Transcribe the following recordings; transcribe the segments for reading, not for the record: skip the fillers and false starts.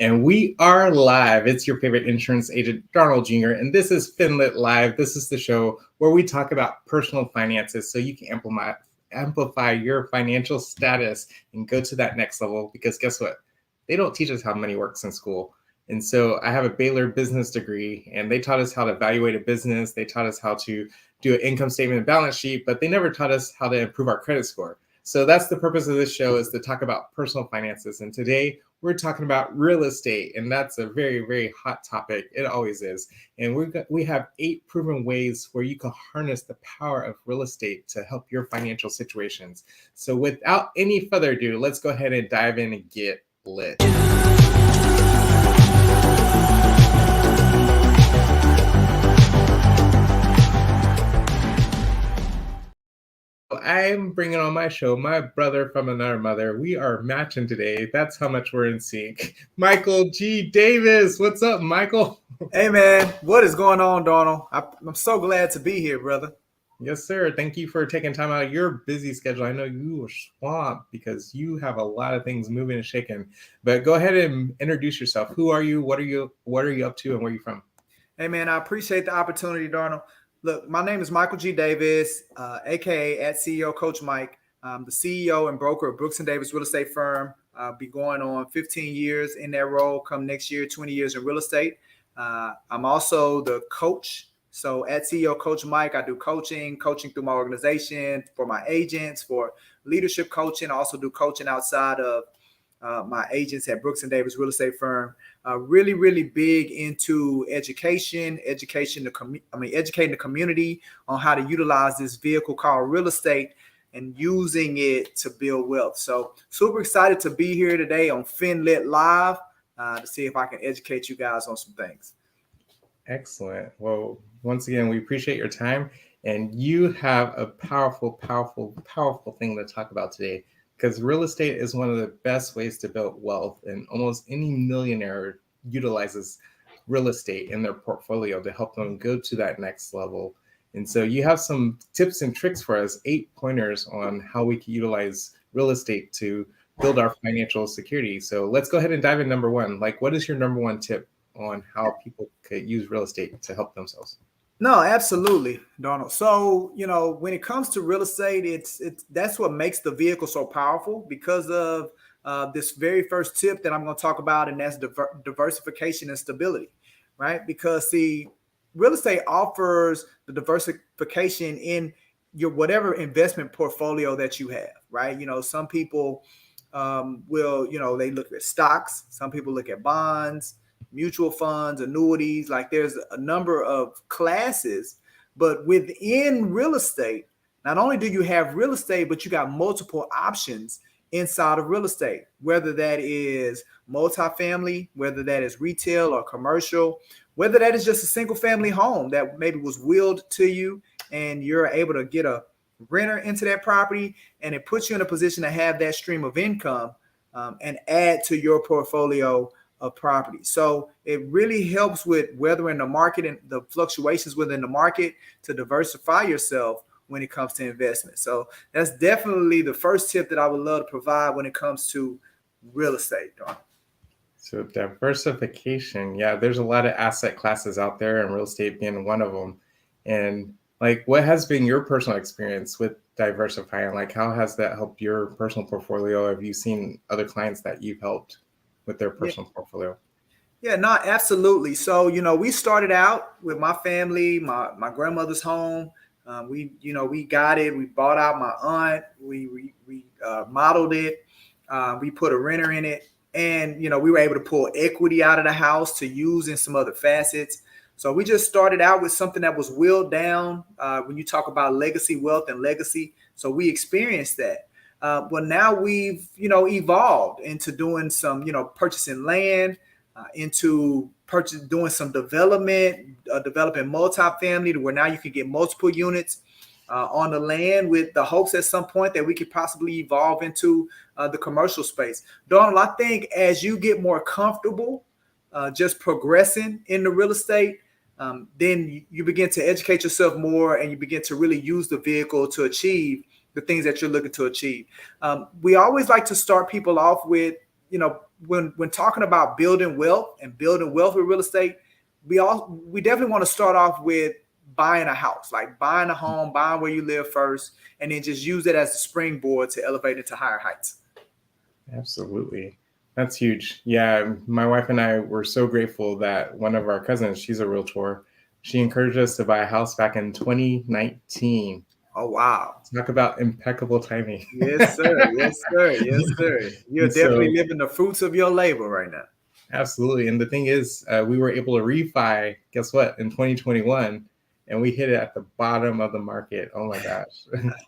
And we are live. It's your favorite insurance agent, Darnold Jr., and this is FinLit Live. This is the show where we talk about personal finances so you can amplify your financial status and go to that next level. Because guess what? They don't teach us how money works in school. And so I have a Baylor business degree, and they taught us how to evaluate a business. They taught us how to do an income statement and balance sheet, but they never taught us how to improve our credit score. So that's the purpose of this show, is to talk about personal finances. And today we're talking about real estate, and that's a very, very hot topic. It always is. And we have 8 proven ways where you can harness the power of real estate to help your financial situations. So without any further ado, let's go ahead and dive in and get lit. I'm bringing on my show my brother from another mother. We are matching today. That's how much we're in sync. Michael G. Davis. What's up, Michael? Hey, man. What is going on, Darnold? I'm so glad to be here, brother. Yes, sir. Thank you for taking time out of your busy schedule. I know you were swamped because you have a lot of things moving and shaking. But go ahead and introduce yourself. Who are you? What are you up to? And where are you from? Hey, man, I appreciate the opportunity, Darnold. Look, my name is Michael G. Davis, a.k.a. at CEO Coach Mike. I'm the CEO and broker of Brooks & Davis Real Estate Firm. I'll be going on 15 years in that role come next year, 20 years in real estate. I'm also the coach. So at CEO Coach Mike, I do coaching through my organization, for my agents, for leadership coaching. I also do coaching outside of my agents at Brooks & Davis Real Estate Firm. Really, really big into educating the community on how to utilize this vehicle called real estate and using it to build wealth. So super excited to be here today on FinLit Live to see if I can educate you guys on some things. Excellent. Well, once again, we appreciate your time, and you have a powerful, powerful, powerful thing to talk about today. Because real estate is one of the best ways to build wealth, and almost any millionaire utilizes real estate in their portfolio to help them go to that next level. And so you have some tips and tricks for us, 8 pointers on how we can utilize real estate to build our financial security. So let's go ahead and dive in. Number 1, what is your number 1 tip on how people could use real estate to help themselves? No, absolutely, Darnold. So, when it comes to real estate, it's that's what makes the vehicle so powerful, because of this very first tip that I'm going to talk about, and that's diversification and stability, right? Because real estate offers the diversification in your whatever investment portfolio that you have, right? Some people they look at stocks, some people look at bonds, mutual funds, annuities. There's a number of classes, but within real estate, not only do you have real estate, but you got multiple options inside of real estate, whether that is multifamily, whether that is retail or commercial, whether that is just a single family home that maybe was willed to you and you're able to get a renter into that property, and it puts you in a position to have that stream of income and add to your portfolio of property. So it really helps with weathering the market and the fluctuations within the market to diversify yourself when it comes to investment. So that's definitely the first tip that I would love to provide when it comes to real estate, Darnold. So diversification, yeah, there's a lot of asset classes out there, and real estate being one of them. And what has been your personal experience with diversifying? How has that helped your personal portfolio? Have you seen other clients that you've helped with their personal portfolio? Yeah, no, absolutely. So, we started out with my family, my grandmother's home. We got it. We bought out my aunt. We modeled it. We put a renter in it. And, we were able to pull equity out of the house to use in some other facets. So we just started out with something that was willed down when you talk about legacy wealth and legacy. So we experienced that. But now we've, evolved into doing some, purchasing land, into doing some development, developing multifamily to where now you can get multiple units on the land, with the hopes at some point that we could possibly evolve into the commercial space. Donald, I think as you get more comfortable just progressing in the real estate, then you begin to educate yourself more, and you begin to really use the vehicle to achieve the things that you're looking to achieve. We always like to start people off with when talking about building wealth with real estate, we definitely want to start off with buying a house, like buying a home, buying where you live first, and then just use it as a springboard to elevate it to higher heights. Absolutely. That's huge. Yeah, my wife and I were so grateful that one of our cousins, she's a realtor, she encouraged us to buy a house back in 2019. Oh, wow. Talk about impeccable timing. Yes, sir. Yes, sir. Yes, sir. You're definitely living the fruits of your labor right now. Absolutely. And the thing is, we were able to refi, guess what, in 2021, and we hit it at the bottom of the market. Oh my gosh.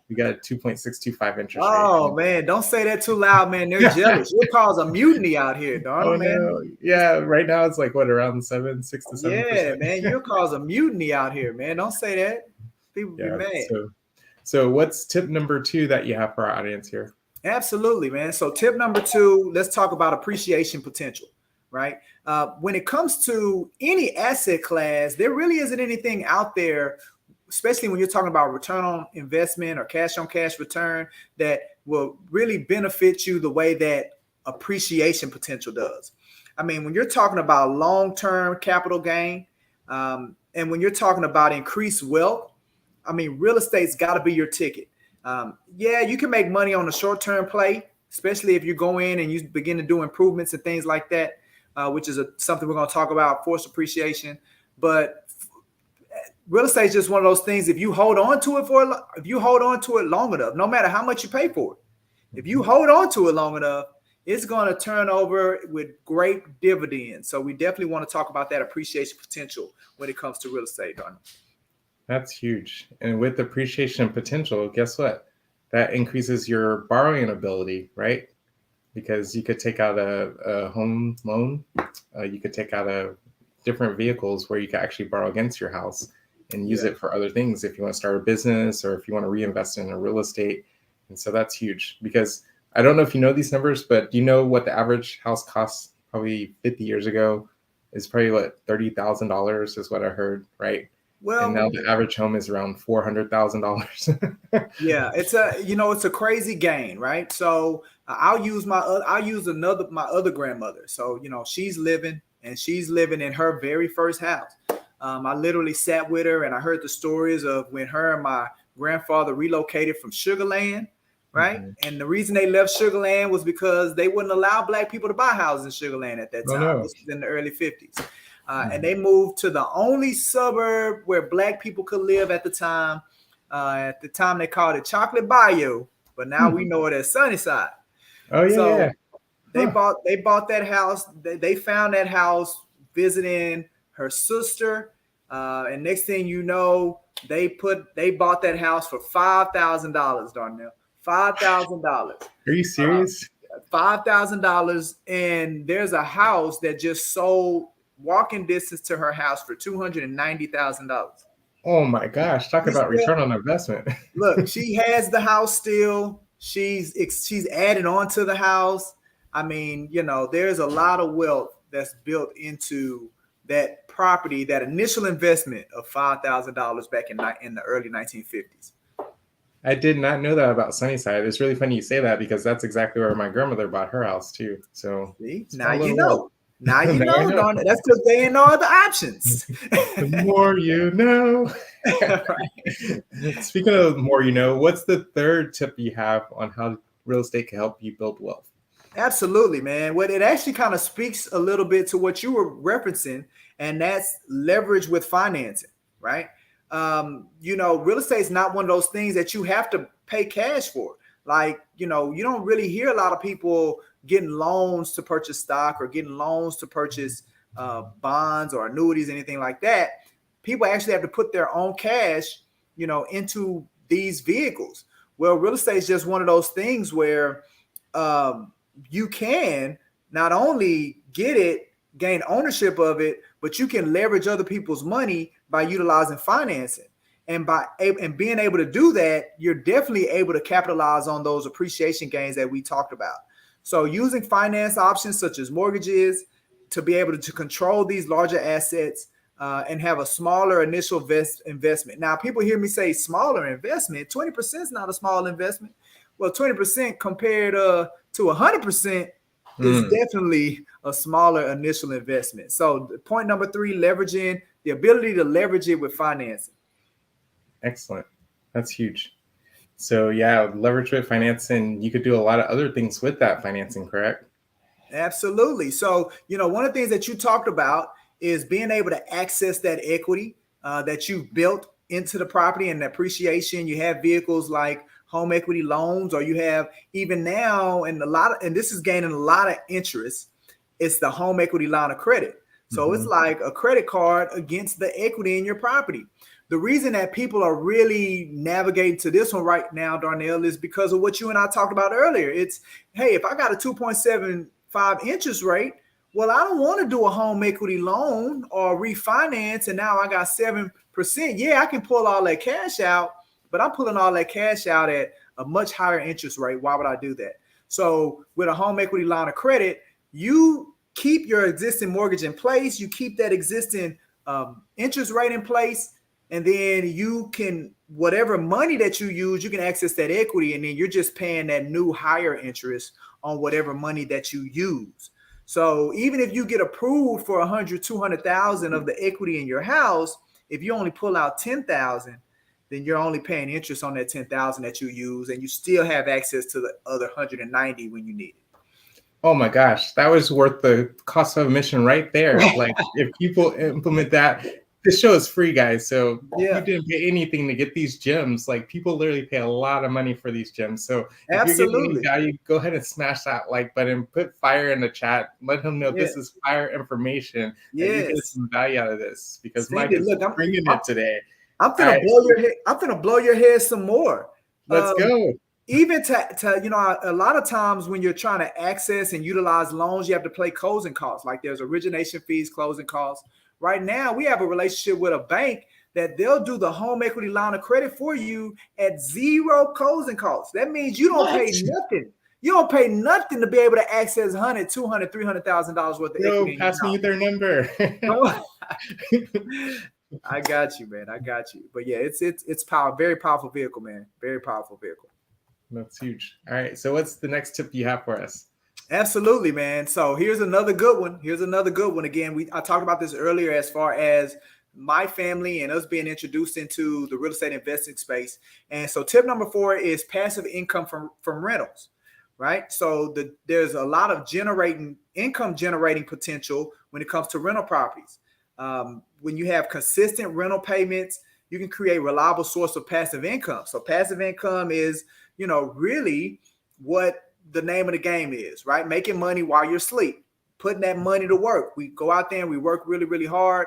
We got a 2.625 interest rate. Oh man, don't say that too loud, man. They're jealous. You'll cause a mutiny out here, Darnell, man. No. Yeah, right now it's like what, around 6 to 7%. Yeah, man. You'll cause a mutiny out here, man. Don't say that. People be mad. So what's tip number 2 that you have for our audience here? Absolutely, man. So tip number 2, let's talk about appreciation potential, right? When it comes to any asset class, there really isn't anything out there, especially when you're talking about return on investment or cash on cash return, that will really benefit you the way that appreciation potential does. I mean, when you're talking about long-term capital gain, and when you're talking about increased wealth, I mean, real estate's got to be your ticket. Yeah, you can make money on a short-term play, especially if you go in and you begin to do improvements and things like that, which is something we're going to talk about, forced appreciation. But real estate is just one of those things. If you hold on to it long enough, no matter how much you pay for it, if you hold on to it long enough, it's going to turn over with great dividends. So we definitely want to talk about that appreciation potential when it comes to real estate, Darnell. That's huge. And with appreciation potential, guess what? That increases your borrowing ability, right? Because you could take out a home loan. You could take out different vehicles where you can actually borrow against your house and use it for other things if you want to start a business or if you want to reinvest in a real estate. And so that's huge, because I don't know if you know these numbers, but do you know what the average house costs probably 50 years ago is probably what, $30,000 is what I heard, right? Well, and now the average home is around $400,000. Yeah, it's a crazy gain, right? So I'll use my other grandmother. So she's living in her very first house. I literally sat with her and I heard the stories of when her and my grandfather relocated from Sugar Land, right? Mm-hmm. And the reason they left Sugar Land was because they wouldn't allow Black people to buy houses in Sugar Land at that time. No. This was in the early 50s. And they moved to the only suburb where Black people could live at the time. At the time, they called it Chocolate Bayou, but now we know it as Sunnyside. Oh yeah. So they bought that house. They found that house visiting her sister, and next thing you know, they bought that house for $5,000, Darnell. $5,000. Are you serious? $5,000, and there's a house that just sold walking distance to her house for $290,000. Oh my gosh! Talk about return on investment. Look, she has the house still. She's added on to the house. I mean, there's a lot of wealth that's built into that property, that initial investment of $5,000 back in the early 1950s. I did not know that about Sunnyside. It's really funny you say that, because that's exactly where my grandmother bought her house too. So now you know. Now you know. That's because they ain't no other options. The more you know. Right. Speaking of more you know, what's the third tip you have on how real estate can help you build wealth? Absolutely, man. Well, it actually kind of speaks a little bit to what you were referencing, and that's leverage with financing, right? Real estate is not one of those things that you have to pay cash for. Like, you don't really hear a lot of people getting loans to purchase stock or getting loans to purchase bonds or annuities, anything like that. People actually have to put their own cash, into these vehicles. Well, real estate is just one of those things where you can not only gain ownership of it, but you can leverage other people's money by utilizing financing. And being able to do that, you're definitely able to capitalize on those appreciation gains that we talked about. So using finance options such as mortgages to be able to control these larger assets and have a smaller initial investment. Now, people hear me say smaller investment. 20% is not a small investment. Well, 20% compared to 100%, is Mm, definitely a smaller initial investment. So point number 3, leveraging the ability to leverage it with financing. excellent. That's huge. So yeah, leverage with financing, you could do a lot of other things with that financing, correct? Absolutely. So, one of the things that you talked about is being able to access that equity that you've built into the property and the appreciation. You have vehicles like home equity loans, or you have even now, and this is gaining a lot of interest. It's the home equity line of credit. So it's Mm-hmm. like a credit card against the equity in your property. The reason that people are really navigating to this one right now, Darnell, is because of what you and I talked about earlier. It's, hey, if I got a 2.75 interest rate, well, I don't want to do a home equity loan or refinance, and now I got 7%. Yeah, I can pull all that cash out, but I'm pulling all that cash out at a much higher interest rate. Why would I do that? So with a home equity line of credit, you keep your existing mortgage in place, you keep that existing interest rate in place, and then you can, whatever money that you use, you can access that equity, and then you're just paying that new higher interest on whatever money that you use. So even if you get approved for 100, 200,000 of the equity in your house, if you only pull out 10,000, then you're only paying interest on that 10,000 that you use, and you still have access to the other 190 when you need Oh my gosh, that was worth the cost of admission right there. Like if people implement that, this show is free, guys. So it. you Yeah, didn't pay anything to get these gems. Like people literally pay a lot of money for these gems. So if you're getting any absolutely. value, go ahead and smash that like button, put fire in the chat, let them know Yeah, this is fire information, that you get yes. some value out of this because Mike Cindy, is look, bringing I'm it today. I'm All finna right, blow your head. I'm finna blow your head some more. let's Um, go. even to a lot of times when you're trying to access and utilize loans, you have to pay closing costs. Like there's origination fees, closing costs. Right now, we have a relationship with a bank that they'll do the home equity line of credit for you at zero closing costs. That means you don't What? pay nothing. You don't pay nothing to be able to access 100, 200, $300,000 worth of Bro, equity in your pass me house. their number. I got you, man. I got you. But yeah, it's power, very powerful vehicle, man. Very powerful vehicle. That's huge. All right, so what's the next tip you have for us? Absolutely, man. So here's another good one. Here's another good one. Again, I talked about this earlier as far as my family and us being introduced into the real estate investing space. And so tip number 4 is passive income from rentals, right? So there's a lot of income generating potential when it comes to rental properties. When you have consistent rental payments, you can create a reliable source of passive income. So passive income is, really what the name of the game is, right? Making money while you're asleep, putting that money to work. We go out there and we work really, really hard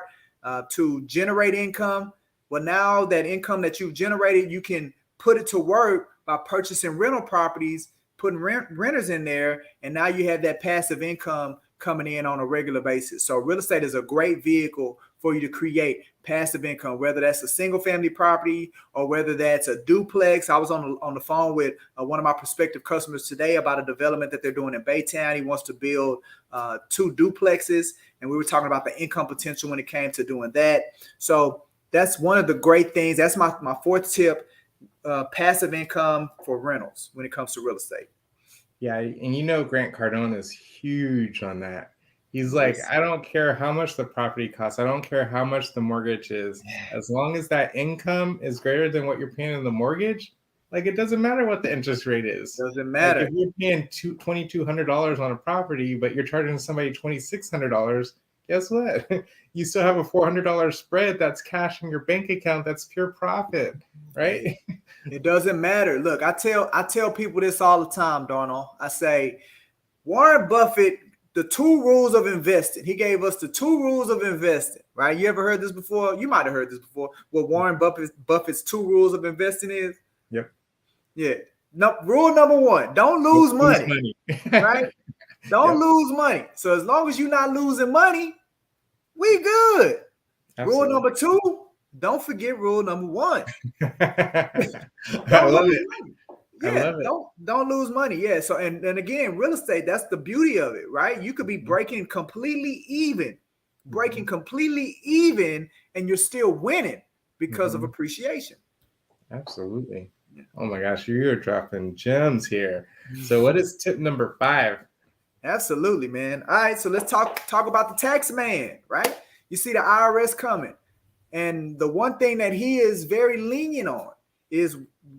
to generate income. Well, now that income that you've generated, you can put it to work by purchasing rental properties, putting renters in there, and now you have that passive income coming in on a regular basis. So real estate is a great vehicle for you to create passive income, whether that's a single family property or whether that's a duplex. I was on the phone with one of my prospective customers today about a development that they're doing in Baytown. He wants to build 2 duplexes, and we were talking about the income potential when it came to doing that. So that's one of the great things. That's my 4th tip, passive income for rentals when it comes to real estate. Yeah, and Grant Cardone is huge on that. He's like, Yes. I don't care how much the property costs. I don't care how much the mortgage is. As long as that income is greater than what you're paying in the mortgage, like it doesn't matter what the interest rate is. Doesn't Like matter. if you're paying $2,200 on a property, but you're charging somebody $2,600, guess what? You still have a $400 spread that's cash in your bank account. That's pure profit, right? It doesn't matter. Look, I tell people this all the time, Darnell. I say Warren Buffett, the 2 rules of investing. He gave us the 2 rules of investing, right? You ever heard this before? You might have heard this before. What Warren Buffett's 2 rules of investing is? Yep. Yeah. No, rule number 1, don't lose money, right? Don't Yep. lose money. So as long as you're not losing money, we good. Absolutely. Rule number 2, don't forget rule number 1. I love it. Money. I Yeah, love it. don't lose money. Yeah. So and again, real estate, that's the beauty of it, right? You could be breaking completely even, and you're still winning because of appreciation. Absolutely. Yeah. Oh my gosh, you're dropping gems here. So what is tip number 5? Absolutely, man. All right, so let's talk about the tax man, right? You see the IRS coming, and the one thing that he is very lenient on is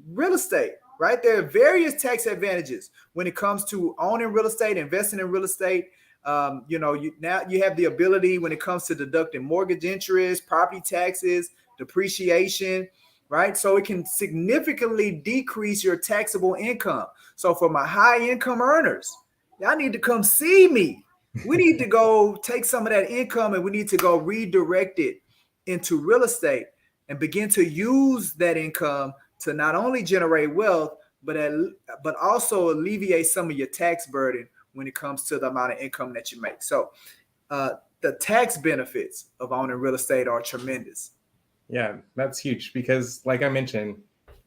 real estate, right? There are various tax advantages when it comes to owning real estate, investing in real estate. Now you have the ability when it comes to deducting mortgage interest, property taxes, depreciation, right? So it can significantly decrease your taxable income. So for my high income earners, y'all need to come see me. We need to go take some of that income and we need to go redirect it into real estate and begin to use that income to not only generate wealth, but also alleviate some of your tax burden when it comes to the amount of income that you make. So the tax benefits of owning real estate are tremendous. Yeah, that's huge because, like I mentioned,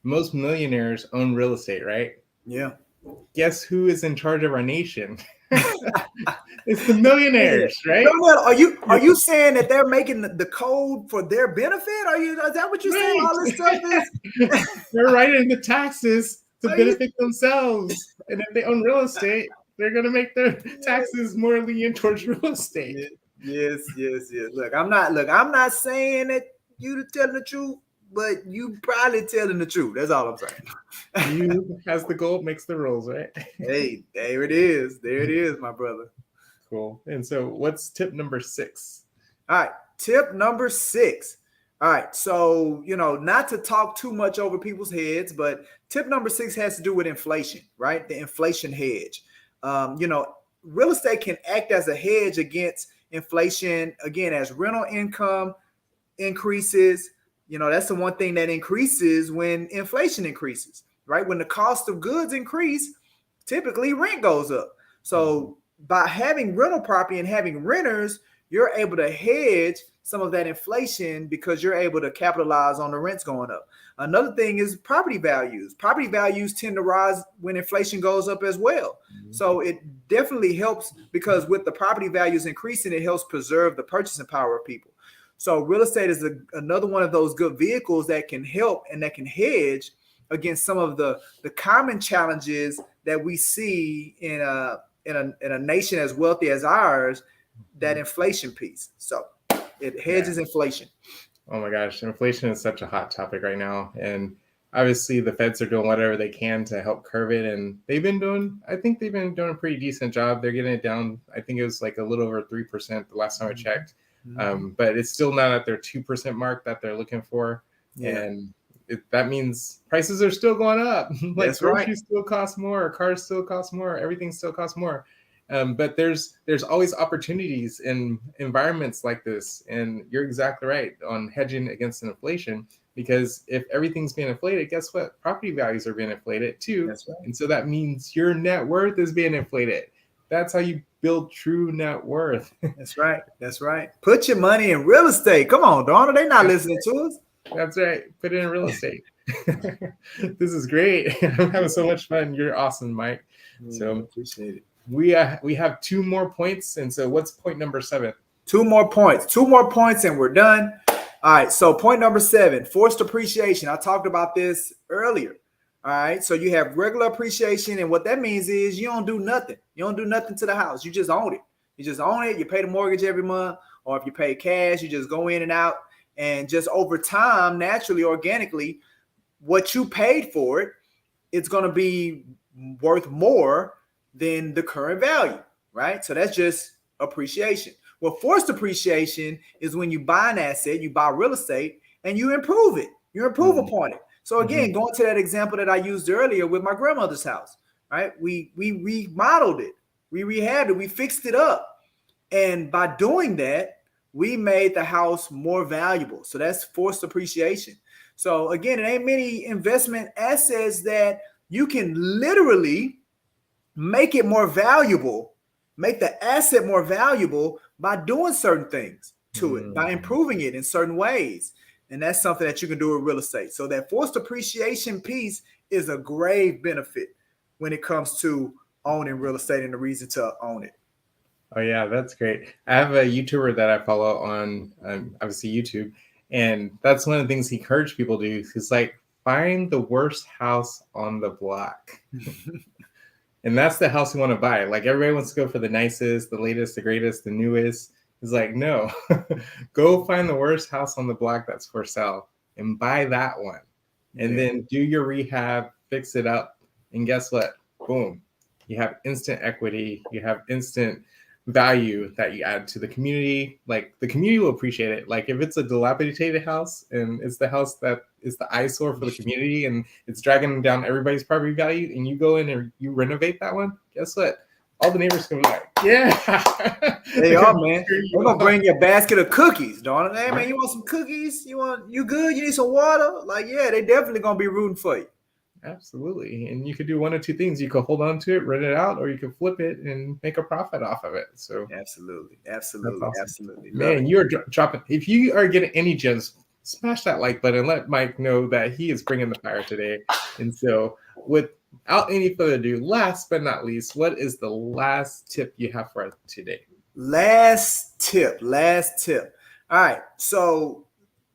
most millionaires own real estate, right? Yeah. Guess who is in charge of our nation? It's the millionaires, right? Are you saying that they're making the code for their benefit? Is that what you're saying? All this stuff is they're writing the taxes to benefit themselves, and if they own real estate, they're gonna make their taxes more lenient towards real estate. Yes. Look, I'm not saying that you telling the truth, but you probably telling the truth. That's all I'm saying. You has the gold makes the rules, right? Hey, there it is. There it is, my brother. Cool. And so what's tip number 6? All right. Tip number 6. All right. So, not to talk too much over people's heads, but tip number 6 has to do with inflation, right? The inflation hedge. Real estate can act as a hedge against inflation. Again, as rental income increases, that's the one thing that increases when inflation increases, right? When the cost of goods increase, typically rent goes up. So by having rental property and having renters, you're able to hedge some of that inflation because you're able to capitalize on the rents going up. Another thing is property values. Property values tend to rise when inflation goes up as well. So it definitely helps because with the property values increasing, it helps preserve the purchasing power of people. So real estate is another one of those good vehicles that can help and that can hedge against some of the common challenges that we see in a nation as wealthy as ours, that inflation piece. So it hedges inflation. Oh my gosh, inflation is such a hot topic right now. And obviously the Feds are doing whatever they can to help curb it. And I think they've been doing a pretty decent job. They're getting it down. I think it was like a little over 3% the last time I checked. But it's still not at their 2% mark that they're looking for. Yeah. And that means prices are still going up. Like groceries still cost more, cars still cost more, everything still costs more. But there's always opportunities in environments like this. And you're exactly right on hedging against inflation, because if everything's being inflated, guess what? Property values are being inflated too. That's right. And so that means your net worth is being inflated. That's how you build true net worth. That's right. Put your money in real estate. Come on, Donna. They're not listening to us. That's right. Put it in real estate. This is great. I'm having so much fun. You're awesome, Mike. So appreciate it. We have 2 more points. And so what's point number 7? 2 more points and we're done. All right. So point number 7, forced appreciation. I talked about this earlier. All right. So you have regular appreciation. And what that means is you don't do nothing. You don't do nothing to the house. You just own it. You pay the mortgage every month, or if you pay cash, you just go in and out. And just over time, naturally, organically, what you paid for it, it's going to be worth more than the current value, right? So that's just appreciation. Well, forced appreciation is when you buy an asset, you buy real estate, and you improve it. You improve upon it. So again, going to that example that I used earlier with my grandmother's house, right? We remodeled it, we rehabbed it, we fixed it up. And by doing that, we made the house more valuable. So that's forced appreciation. So again, it ain't many investment assets that you can literally make it more valuable, make the asset more valuable by doing certain things to it, by improving it in certain ways. And that's something that you can do with real estate. So that forced appreciation piece is a grave benefit when it comes to owning real estate and the reason to own it. Oh, yeah, that's great. I have a YouTuber that I follow on, obviously, YouTube. And that's one of the things he encouraged people to do. He's like, find the worst house on the block. And that's the house you want to buy. Like everybody wants to go for the nicest, the latest, the greatest, the newest. It's like, no, go find the worst house on the block that's for sale and buy that one. And then do your rehab, fix it up. And guess what? Boom. You have instant equity. You have instant value that you add to the community. Like the community will appreciate it. Like if it's a dilapidated house and it's the house that is the eyesore for the community and it's dragging down everybody's property value, and you go in and you renovate that one, guess what? All the neighbors can be like, yeah. They are, man. They're gonna bring you a basket of cookies, don't they? Hey, man, you want some cookies? You good? You need some water? Like, yeah, they definitely gonna be rooting for you. Absolutely. And you could do one or two things. You could hold on to it, rent it out, or you could flip it and make a profit off of it. So absolutely. Awesome. Man, you're dropping. If you are getting any gems, smash that like button. Let Mike know that he is bringing the fire today. And so without any further ado, last but not least, what is the last tip you have for us today? Last tip. All right. So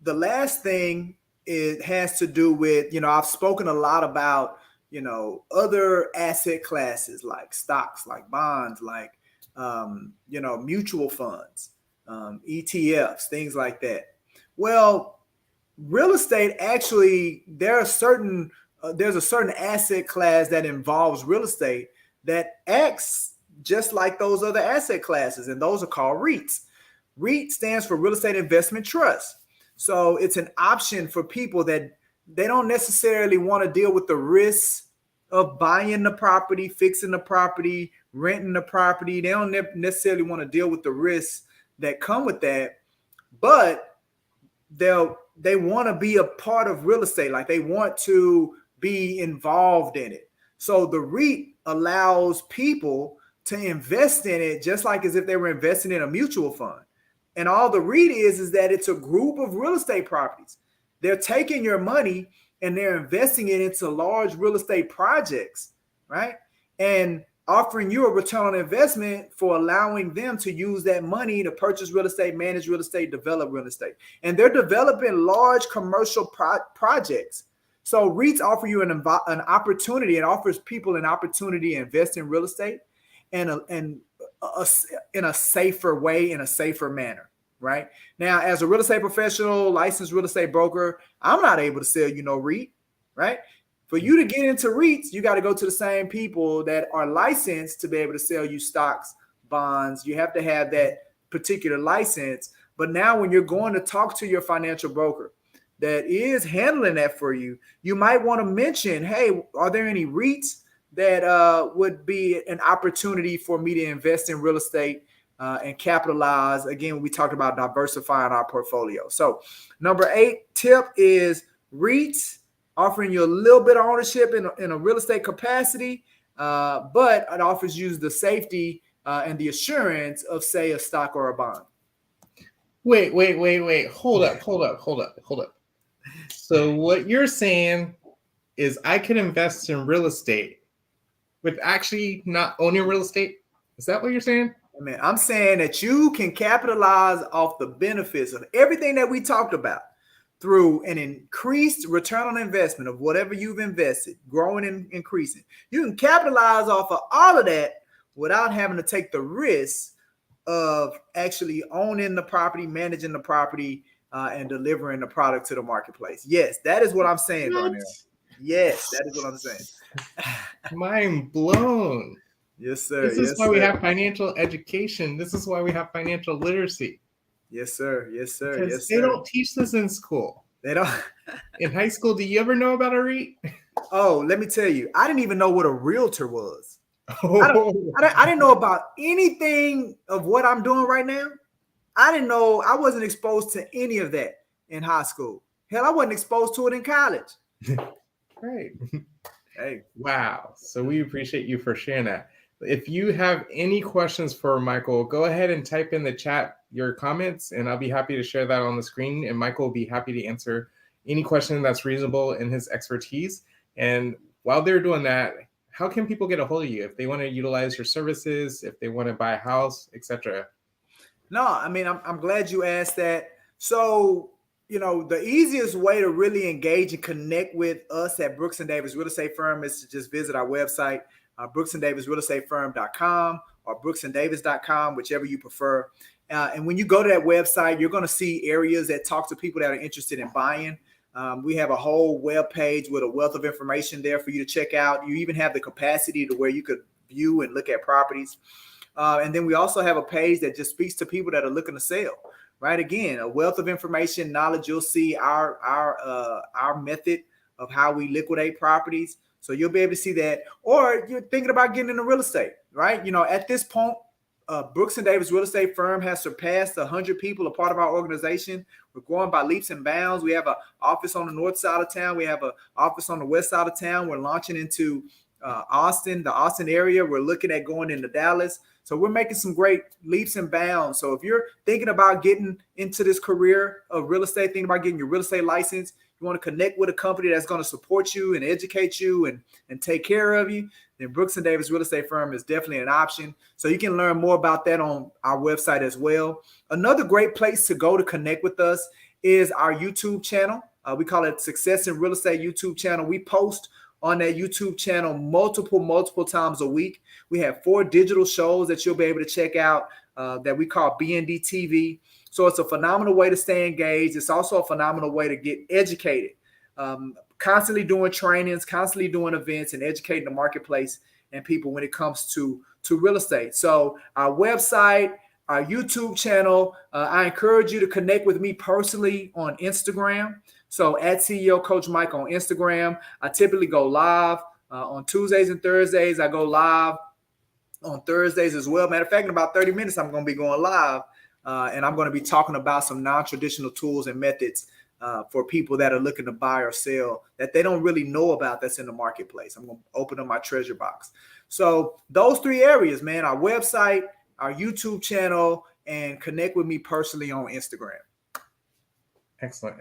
the last thing, it has to do with, I've spoken a lot about, other asset classes like stocks, like bonds, like, mutual funds, ETFs, things like that. Well, real estate, actually, there's a certain asset class that involves real estate that acts just like those other asset classes, and those are called REITs. REIT stands for Real Estate Investment Trust. So it's an option for people that they don't necessarily want to deal with the risks of buying the property, fixing the property, renting the property. They don't necessarily want to deal with the risks that come with that, but they want to be a part of real estate. Like they want to be involved in it. So the REIT allows people to invest in it just like as if they were investing in a mutual fund. And all the REIT is that it's a group of real estate properties. They're taking your money and they're investing it into large real estate projects, right? And offering you a return on investment for allowing them to use that money to purchase real estate, manage real estate, develop real estate. And they're developing large commercial projects. So REITs offer you an opportunity. It offers people an opportunity to invest in real estate and in a safer way, in a safer manner, right? Now, as a real estate professional, licensed real estate broker, I'm not able to sell you no REIT, right? For you to get into REITs, you got to go to the same people that are licensed to be able to sell you stocks, bonds. You have to have that particular license. But now when you're going to talk to your financial broker that is handling that for you, you might want to mention, hey, are there any REITs that would be an opportunity for me to invest in real estate and capitalize? Again, we talked about diversifying our portfolio. So number 8 tip is REITs offering you a little bit of ownership in a real estate capacity, but it offers you the safety and the assurance of, say, a stock or a bond. Wait. Hold up. So what you're saying is I can invest in real estate with actually not owning real estate? Is that what you're saying? I mean, I'm saying that you can capitalize off the benefits of everything that we talked about through an increased return on investment of whatever you've invested, growing and increasing. You can capitalize off of all of that without having to take the risk of actually owning the property, managing the property, and delivering the product to the marketplace. Yes, that is what I'm saying, Darnell. Yes, that is what I'm saying. Mind blown. Yes, sir. This is why we have financial education. This is why we have financial literacy. Yes, sir. Because they don't teach this in school. They don't. In high school, do you ever know about a REIT? Oh, let me tell you, I didn't even know what a realtor was. I didn't know about anything of what I'm doing right now. I didn't know. I wasn't exposed to any of that in high school. Hell, I wasn't exposed to it in college. Right. Hey. Wow. So we appreciate you for sharing that. If you have any questions for Michael, go ahead and type in the chat your comments, and I'll be happy to share that on the screen. And Michael will be happy to answer any question that's reasonable in his expertise. And while they're doing that, how can people get a hold of you if they want to utilize your services, if they want to buy a house, etc.? No, I mean, I'm glad you asked that. So, the easiest way to really engage and connect with us at Brooks & Davis Real Estate Firm is to just visit our website, brooksanddavisrealestatefirm.com or brooksanddavis.com, whichever you prefer. And when you go to that website, you're going to see areas that talk to people that are interested in buying. We have a whole web page with a wealth of information there for you to check out. You even have the capacity to where you could view and look at properties. And then we also have a page that just speaks to people that are looking to sell. Right. Again, a wealth of information, knowledge. You'll see our method of how we liquidate properties. So you'll be able to see that. Or you're thinking about getting into real estate, right? At this point, Brooks and Davis Real Estate Firm has surpassed 100 people, a part of our organization. We're growing by leaps and bounds. We have an office on the north side of town. We have an office on the west side of town. We're launching into Austin, the Austin area. We're looking at going into Dallas. So we're making some great leaps and bounds. So if you're thinking about getting into this career of real estate, thinking about getting your real estate license, you want to connect with a company that's going to support you and educate you and take care of you, then Brooks and Davis Real Estate Firm is definitely an option. So you can learn more about that on our website as well. Another great place to go to connect with us is our YouTube channel. We call it Success in Real Estate YouTube channel. We post on that YouTube channel multiple times a week. We have 4 digital shows that you'll be able to check out that we call BND TV. So it's a phenomenal way to stay engaged. It's also a phenomenal way to get educated. Constantly doing trainings, constantly doing events, and educating the marketplace and people when it comes to real estate. So our website, our YouTube channel, I encourage you to connect with me personally on Instagram. So at CEO Coach Mike on Instagram. I typically go live on Tuesdays and Thursdays. I go live on Thursdays as well. Matter of fact, in about 30 minutes, I'm going to be going live. And I'm going to be talking about some non-traditional tools and methods for people that are looking to buy or sell that they don't really know about that's in the marketplace. I'm going to open up my treasure box. So those 3 areas, man, our website, our YouTube channel, and connect with me personally on Instagram. Excellent.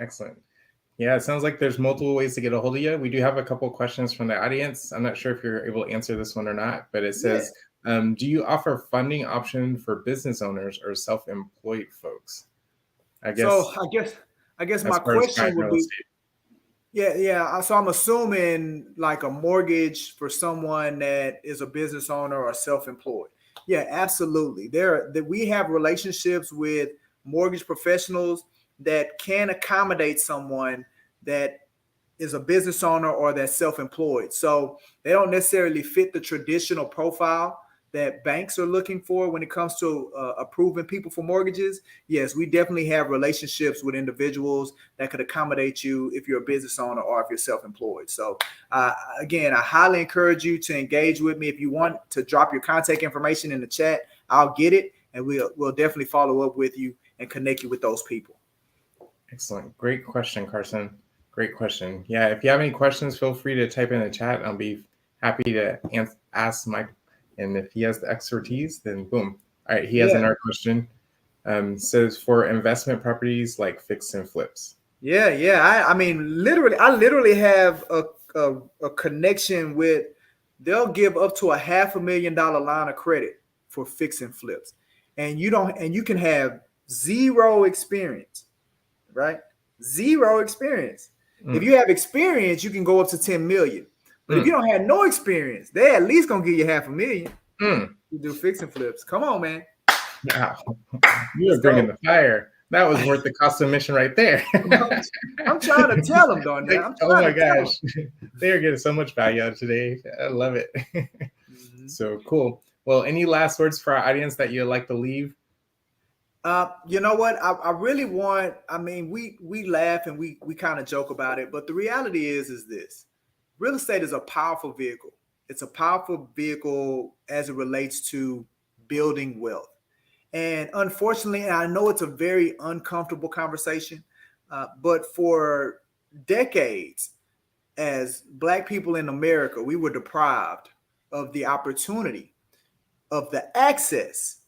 Yeah, it sounds like there's multiple ways to get a hold of you. We do have a couple of questions from the audience. I'm not sure if you're able to answer this one or not, but it says, do you offer funding option for business owners or self-employed folks? I guess my question would be, yeah. So I'm assuming like a mortgage for someone that is a business owner or self-employed. Yeah, absolutely. We have relationships with mortgage professionals that can accommodate someone that is a business owner or that's self-employed. So they don't necessarily fit the traditional profile that banks are looking for when it comes to approving people for mortgages. Yes, we definitely have relationships with individuals that could accommodate you if you're a business owner or if you're self-employed. So again, I highly encourage you to engage with me. If you want to drop your contact information in the chat, I'll get it, and we'll definitely follow up with you and connect you with those people. Excellent. Great question, Carson. Great question. Yeah, if you have any questions, feel free to type in the chat. I'll be happy to ask Mike. And if he has the expertise, then boom. All right, he has another question. Says for investment properties like fix and flips. Yeah. I literally have a connection with. They'll give up to $500,000 line of credit for fix and flips, and you can have zero experience. Right? Zero experience. If you have experience, you can go up to 10 million. But if you don't have no experience, they at least gonna give you $500,000. You do fix and flips. Come on, man. Wow. You're bringing the fire. That was worth the cost of admission right there. I'm trying to tell them, though. Now. Oh my gosh. They are getting so much value out of today. I love it. So cool. Well, any last words for our audience that you'd like to leave? You know what? I really want, we laugh and we kind of joke about it, but the reality is this. Real estate is a powerful vehicle. It's a powerful vehicle as it relates to building wealth. And unfortunately, I know it's a very uncomfortable conversation, but for decades, as Black people in America, we were deprived of the opportunity, of the access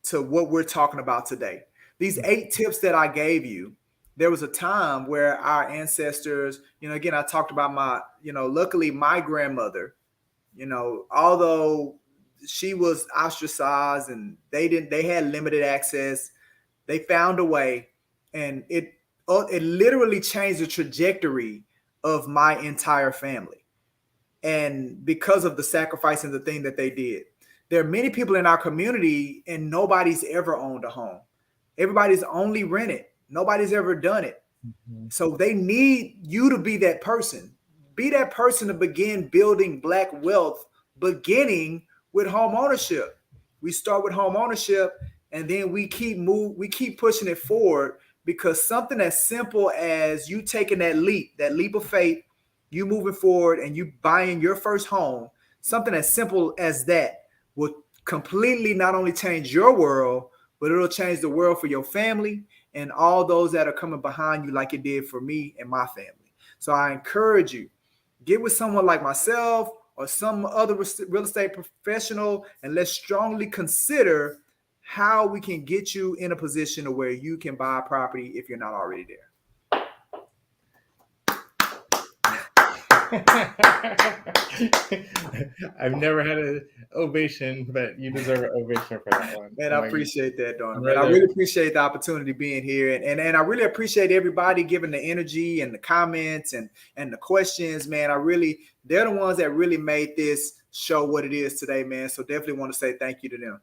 to what we're talking about today. These 8 tips that I gave you, there was a time where our ancestors, again, I talked about luckily my grandmother, although she was ostracized and they had limited access, they found a way, and it literally changed the trajectory of my entire family. and because of the sacrifice and the thing that they did. There are many people in our community and nobody's ever owned a home. Everybody's only rented. Nobody's ever done it. Mm-hmm. So they need you to be that person. Be that person to begin building Black wealth, beginning with home ownership. We start with home ownership, and then we keep pushing it forward, because something as simple as you taking that leap of faith, you moving forward and you buying your first home, something as simple as that will completely not only change your world, but it'll change the world for your family and all those that are coming behind you, like it did for me and my family. So I encourage you, get with someone like myself or some other real estate professional, and let's strongly consider how we can get you in a position where you can buy a property if you're not already there. I've never had an ovation, but you deserve an ovation for that one. Man, I appreciate that, Don. Man, I really appreciate the opportunity being here, and I really appreciate everybody giving the energy and the comments and the questions. Man, they're the ones that really made this show what it is today, man. So definitely want to say thank you to them.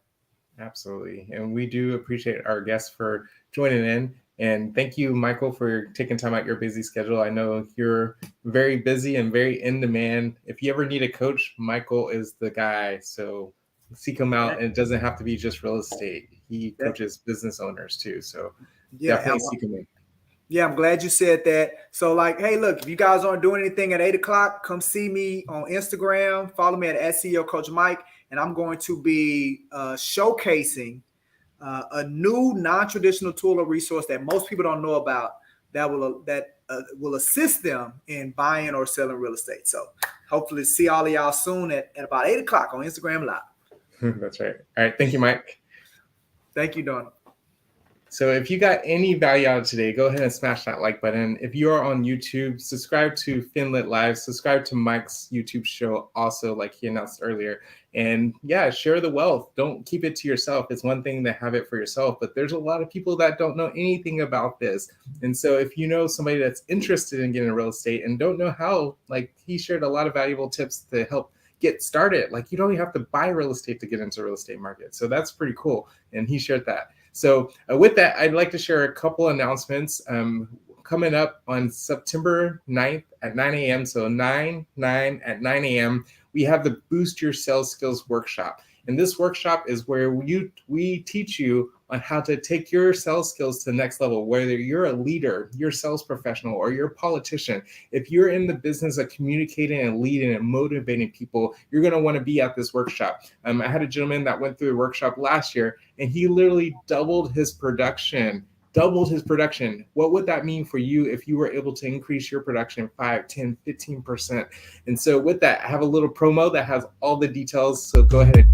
Absolutely, and we do appreciate our guests for joining in. And thank you, Michael, for taking time out your busy schedule. I know you're very busy and very in demand. If you ever need a coach, Michael is the guy. So seek him out. And it doesn't have to be just real estate. He coaches business owners too. So definitely seek him in. Yeah, I'm glad you said that. So hey, look, if you guys aren't doing anything at 8 o'clock, come see me on Instagram. Follow me at CEO Coach Mike. And I'm going to be showcasing a new non-traditional tool or resource that most people don't know about that will assist them in buying or selling real estate. So hopefully see all of y'all soon at about 8 o'clock on Instagram Live. That's right. All right. Thank you, Mike. Thank you, Don. So if you got any value out of today, go ahead and smash that like button. If you are on YouTube, subscribe to FinLit Live, subscribe to Mike's YouTube show also, like he announced earlier. And yeah, share the wealth. Don't keep it to yourself. It's one thing to have it for yourself, but there's a lot of people that don't know anything about this. And so if you know somebody that's interested in getting real estate and don't know how, like he shared a lot of valuable tips to help get started. Like you don't even have to buy real estate to get into the real estate market. So that's pretty cool. And he shared that. So with that, I'd like to share a couple announcements coming up on September 9th at 9 a.m. So 9 at 9 a.m. We have the Boost Your Sales Skills Workshop. And this workshop is where we teach you on how to take your sales skills to the next level, whether you're a leader, you're a sales professional, or you're a politician. If you're in the business of communicating and leading and motivating people, you're going to want to be at this workshop. I had a gentleman that went through a workshop last year, and he literally doubled his production. What would that mean for you if you were able to increase your production 5, 10, 15%? And so with that, I have a little promo that has all the details. So go ahead and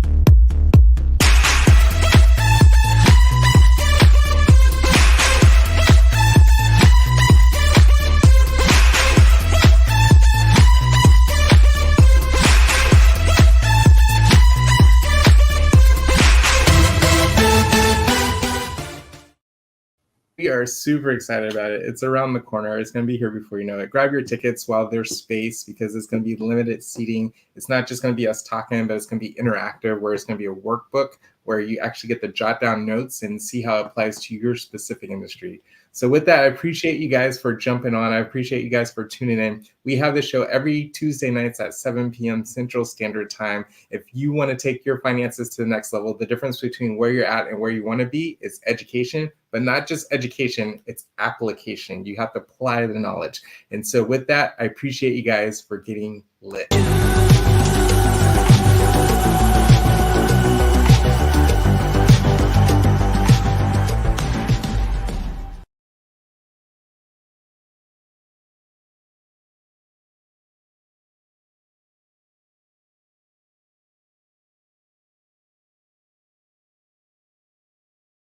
we are super excited about it. It's around the corner. It's going to be here before you know it. Grab your tickets while there's space, because it's going to be limited seating. It's not just going to be us talking, but it's going to be interactive, where it's going to be a workbook where you actually get to jot down notes and see how it applies to your specific industry. So with that, I appreciate you guys for jumping on. I appreciate you guys for tuning in. We have the show every Tuesday nights at 7 p.m. Central Standard Time. If you want to take your finances to the next level, the difference between where you're at and where you want to be is education, but not just education, it's application. You have to apply the knowledge. And so with that, I appreciate you guys for getting lit.